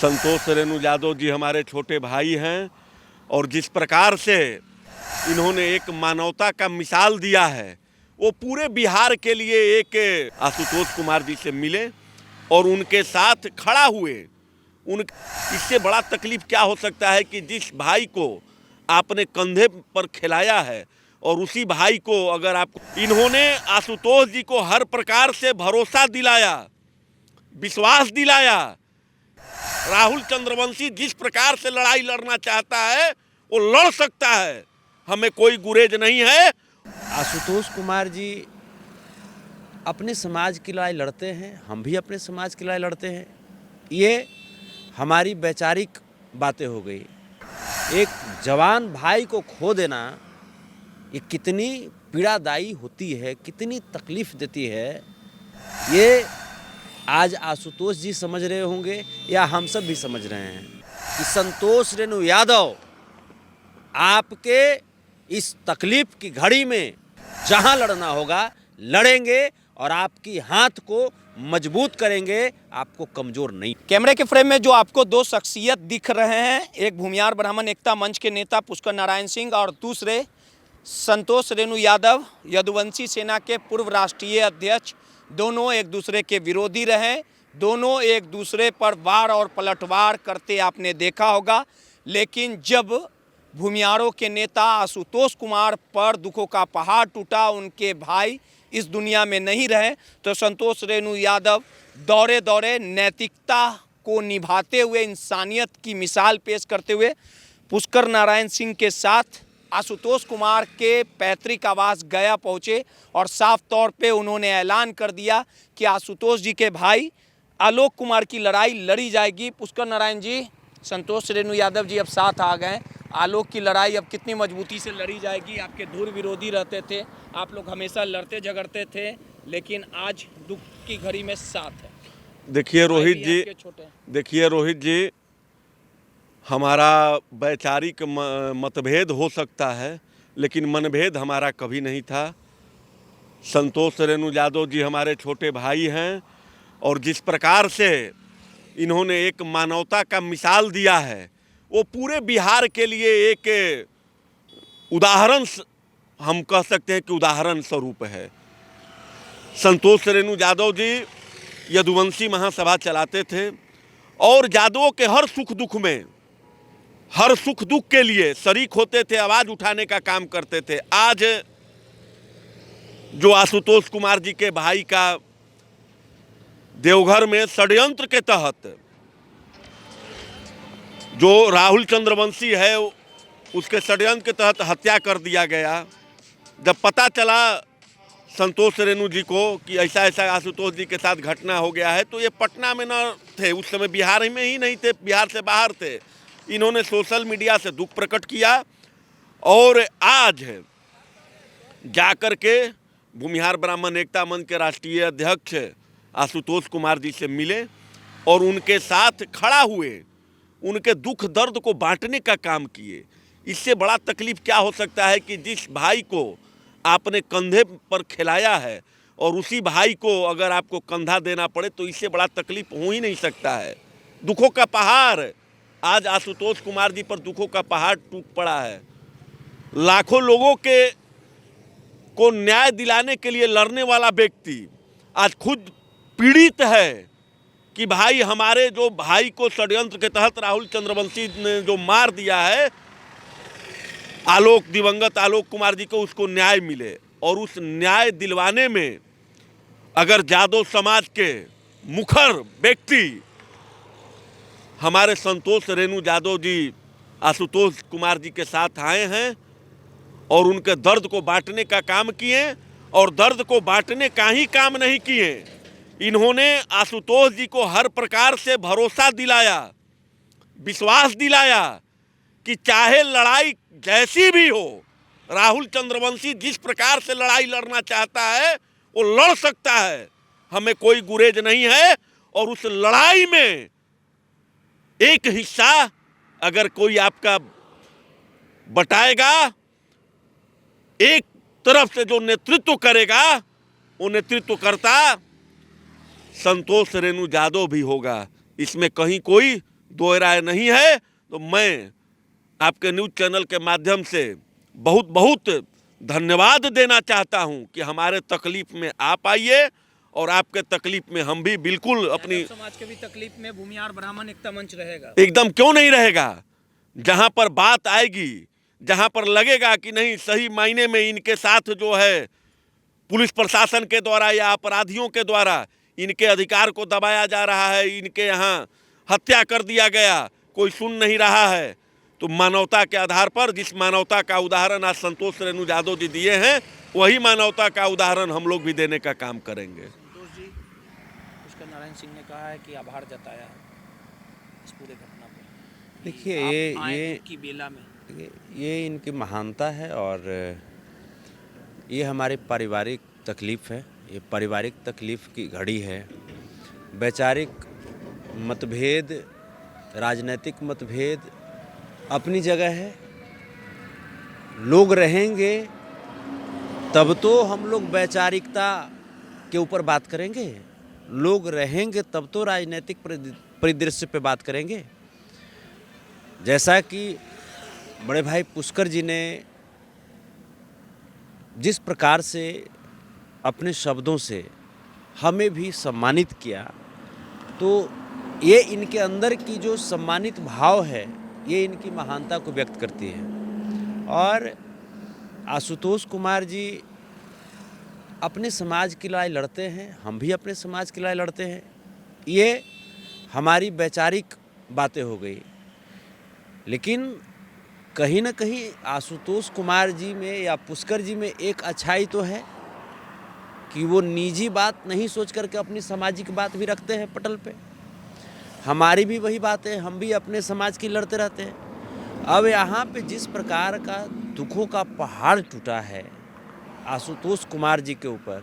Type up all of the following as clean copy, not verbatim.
संतोष रेणु यादव जी हमारे छोटे भाई हैं और जिस प्रकार से इन्होंने एक मानवता का मिसाल दिया है, वो पूरे बिहार के लिए एक आशुतोष कुमार जी से मिले और उनके साथ खड़ा हुए। इससे बड़ा तकलीफ क्या हो सकता है कि जिस भाई को आपने कंधे पर खिलाया है और उसी भाई को अगर इन्होंने आशुतोष जी को हर प्रकार से भरोसा दिलाया, विश्वास दिलाया। राहुल चंद्रवंशी जिस प्रकार से लड़ाई लड़ना चाहता है वो लड़ सकता है, हमें कोई गुरेज नहीं है। आशुतोष कुमार जी अपने समाज की लड़ाई लड़ते हैं, हम भी अपने समाज की लड़ाई लड़ते हैं। ये हमारी वैचारिक बातें हो गई। एक जवान भाई को खो देना ये कितनी पीड़ादायी होती है, कितनी तकलीफ देती है, ये आज आशुतोष जी समझ रहे होंगे या हम सब भी समझ रहे हैं कि संतोष रेणु यादव आपके इस तकलीफ की घड़ी में जहां लड़ना होगा लड़ेंगे और आपकी हाथ को मजबूत करेंगे, आपको कमजोर नहीं। कैमरे के फ्रेम में जो आपको दो शख्सियत दिख रहे हैं, एक भूमिहार ब्राह्मण एकता मंच के नेता पुष्कर नारायण सिंह और दूसरे संतोष रेणु यादव यदुवंशी सेना के पूर्व राष्ट्रीय अध्यक्ष। दोनों एक दूसरे के विरोधी रहे, दोनों एक दूसरे पर वार और पलटवार करते आपने देखा होगा। लेकिन जब भूमिहारों के नेता आशुतोष कुमार पर दुखों का पहाड़ टूटा, उनके भाई इस दुनिया में नहीं रहे, तो संतोष रेणु यादव दौरे दौरे नैतिकता को निभाते हुए, इंसानियत की मिसाल पेश करते हुए पुष्कर नारायण सिंह के साथ आशुतोष कुमार के पैतृक आवास गया पहुँचे और साफ तौर पे उन्होंने ऐलान कर दिया कि आशुतोष जी के भाई आलोक कुमार की लड़ाई लड़ी जाएगी। पुष्कर नारायण जी, संतोष रेणु यादव जी अब साथ आ गए, आलोक की लड़ाई अब कितनी मजबूती से लड़ी जाएगी? आपके धुर विरोधी रहते थे, आप लोग हमेशा लड़ते झगड़ते थे, लेकिन आज दुख की घड़ी में साथ है। देखिए रोहित जी, हमारा वैचारिक मतभेद हो सकता है, लेकिन मनभेद हमारा कभी नहीं था। संतोष रेणु यादव जी हमारे छोटे भाई हैं और जिस प्रकार से इन्होंने एक मानवता का मिसाल दिया है, वो पूरे बिहार के लिए एक उदाहरण, हम कह सकते हैं कि उदाहरण स्वरूप है। संतोष रेणु यादव जी यदुवंशी महासभा चलाते थे और यादवों के हर सुख दुख में, हर सुख दुख के लिए शरीक होते थे, आवाज उठाने का काम करते थे। आज जो आशुतोष कुमार जी के भाई का देवघर में षड्यंत्र के तहत जो राहुल चंद्रवंशी है उसके षड्यंत्र के तहत हत्या कर दिया गया। जब पता चला संतोष रेणु जी को कि ऐसा ऐसा आशुतोष जी के साथ घटना हो गया है, तो ये पटना में न थे, उस समय बिहार में ही नहीं थे, बिहार से बाहर थे। इन्होंने सोशल मीडिया से दुख प्रकट किया और आज जाकर के भूमिहार ब्राह्मण एकता मंच के राष्ट्रीय अध्यक्ष आशुतोष कुमार जी से मिले और उनके साथ खड़ा हुए, उनके दुख दर्द को बांटने का काम किए। इससे बड़ा तकलीफ क्या हो सकता है कि जिस भाई को आपने कंधे पर खिलाया है और उसी भाई को अगर आपको कंधा देना पड़े, तो इससे बड़ा तकलीफ हो ही नहीं सकता है। दुखों का पहाड़, आज आशुतोष कुमार जी पर दुखों का पहाड़ टूट पड़ा है। लाखों लोगों को न्याय दिलाने के लिए लड़ने वाला व्यक्ति आज खुद पीड़ित है कि भाई हमारे जो भाई को षड्यंत्र के तहत राहुल चंद्रवंशी ने जो मार दिया है, दिवंगत आलोक कुमार जी को, उसको न्याय मिले। और उस न्याय दिलवाने में अगर यादव समाज के मुखर व्यक्ति हमारे संतोष रेणु यादव जी आशुतोष कुमार जी के साथ आए हैं और उनके दर्द को बांटने का काम किए, और दर्द को बांटने का ही काम नहीं किए, इन्होंने आशुतोष जी को हर प्रकार से भरोसा दिलाया, विश्वास दिलाया कि चाहे लड़ाई जैसी भी हो, राहुल चंद्रवंशी जिस प्रकार से लड़ाई लड़ना चाहता है वो लड़ सकता है, हमें कोई गुरेज नहीं है। और उस लड़ाई में एक हिस्सा अगर कोई आपका बटाएगा, एक तरफ से जो नेतृत्व करेगा वो नेतृत्व करता संतोष रेणु यादव भी होगा, इसमें कहीं कोई दो राय नहीं है, तो मैं आपके न्यूज़ चैनल के माध्यम से बहुत बहुत धन्यवाद देना चाहता हूं कि हमारे तकलीफ में आप आइए और आपके तकलीफ में हम भी बिल्कुल अपनी समाज के भी तकलीफ में भूमिहार ब्राह्मण एकता मंच रहेगा। एकदम क्यों नहीं रहेगा। जहां पर बात आएगी, जहां पर लगेगा कि नहीं सही मायने में इनके साथ जो है पुलिस प्रशासन के द्वारा या अपराधियों के द्वारा इनके अधिकार को दबाया जा रहा है, इनके यहाँ हत्या कर दिया गया, कोई सुन नहीं रहा है, तो मानवता के आधार पर जिस मानवता का उदाहरण आज संतोष रेणु यादव जी दिए हैं, वही मानवता का उदाहरण हम लोग भी देने का काम करेंगे। संतोष जी, पुष्कर नारायण सिंह ने कहा है कि आभार जताया है इस पूरे घटना पर। देखिए आप आए ये की बेला में ये इनकी महानता है और ये हमारी पारिवारिक तकलीफ़ है, ये पारिवारिक तकलीफ़ की घड़ी है। वैचारिक मतभेद, राजनीतिक मतभेद अपनी जगह है, लोग रहेंगे तब तो हम लोग वैचारिकता के ऊपर बात करेंगे, लोग रहेंगे तब तो राजनीतिक परिदृश्य पे बात करेंगे। जैसा कि बड़े भाई पुष्कर जी ने जिस प्रकार से अपने शब्दों से हमें भी सम्मानित किया, तो ये इनके अंदर की जो सम्मानित भाव है ये इनकी महानता को व्यक्त करती है। और आशुतोष कुमार जी अपने समाज की लड़ाई लड़ते हैं, हम भी अपने समाज की लड़ाई लड़ते हैं। ये हमारी वैचारिक बातें हो गई, लेकिन कहीं ना कहीं आशुतोष कुमार जी में या पुष्कर जी में एक अच्छाई तो है कि वो निजी बात नहीं सोच करके अपनी सामाजिक बात भी रखते हैं पटल पे। हमारी भी वही बात है, हम भी अपने समाज की लड़ते रहते हैं। अब यहाँ पे जिस प्रकार का दुखों का पहाड़ टूटा है आशुतोष कुमार जी के ऊपर,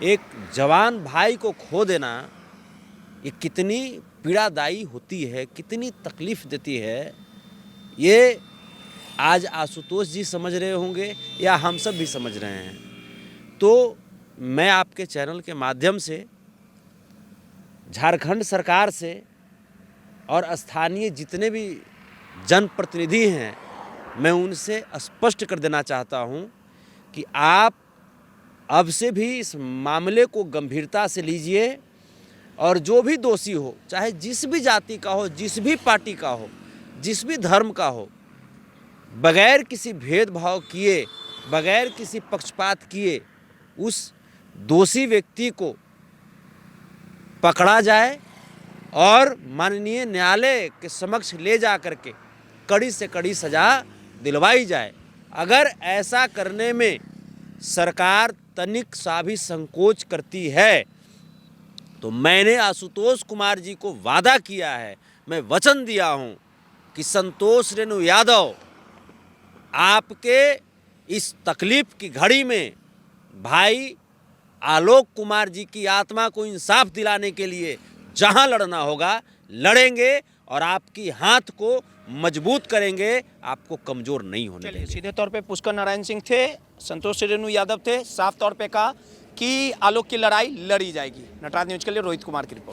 एक जवान भाई को खो देना ये कितनी पीड़ादायी होती है, कितनी तकलीफ़ देती है, ये आज आशुतोष जी समझ रहे होंगे या हम सब भी समझ रहे हैं। तो मैं आपके चैनल के माध्यम से झारखंड सरकार से और स्थानीय जितने भी जनप्रतिनिधि हैं, मैं उनसे स्पष्ट कर देना चाहता हूं कि आप अब से भी इस मामले को गंभीरता से लीजिए और जो भी दोषी हो, चाहे जिस भी जाति का हो, जिस भी पार्टी का हो, जिस भी धर्म का हो, बगैर किसी भेदभाव किए, बगैर किसी पक्षपात किए उस दोषी व्यक्ति को पकड़ा जाए और माननीय न्यायालय के समक्ष ले जा करके कड़ी से कड़ी सज़ा दिलवाई जाए। अगर ऐसा करने में सरकार तनिक सा भी संकोच करती है तो मैंने आशुतोष कुमार जी को वादा किया है, मैं वचन दिया हूं कि संतोष रेणु यादव आपके इस तकलीफ की घड़ी में भाई आलोक कुमार जी की आत्मा को इंसाफ दिलाने के लिए जहां लड़ना होगा लड़ेंगे और आपकी हाथ को मजबूत करेंगे, आपको कमज़ोर नहीं होने देंगे। सीधे तौर पे पुष्कर नारायण सिंह थे, संतोष रेणु यादव थे, साफ तौर पे कहा कि आलोक की लड़ाई लड़ी जाएगी। नटराज न्यूज़ के लिए रोहित कुमार की रिपोर्ट।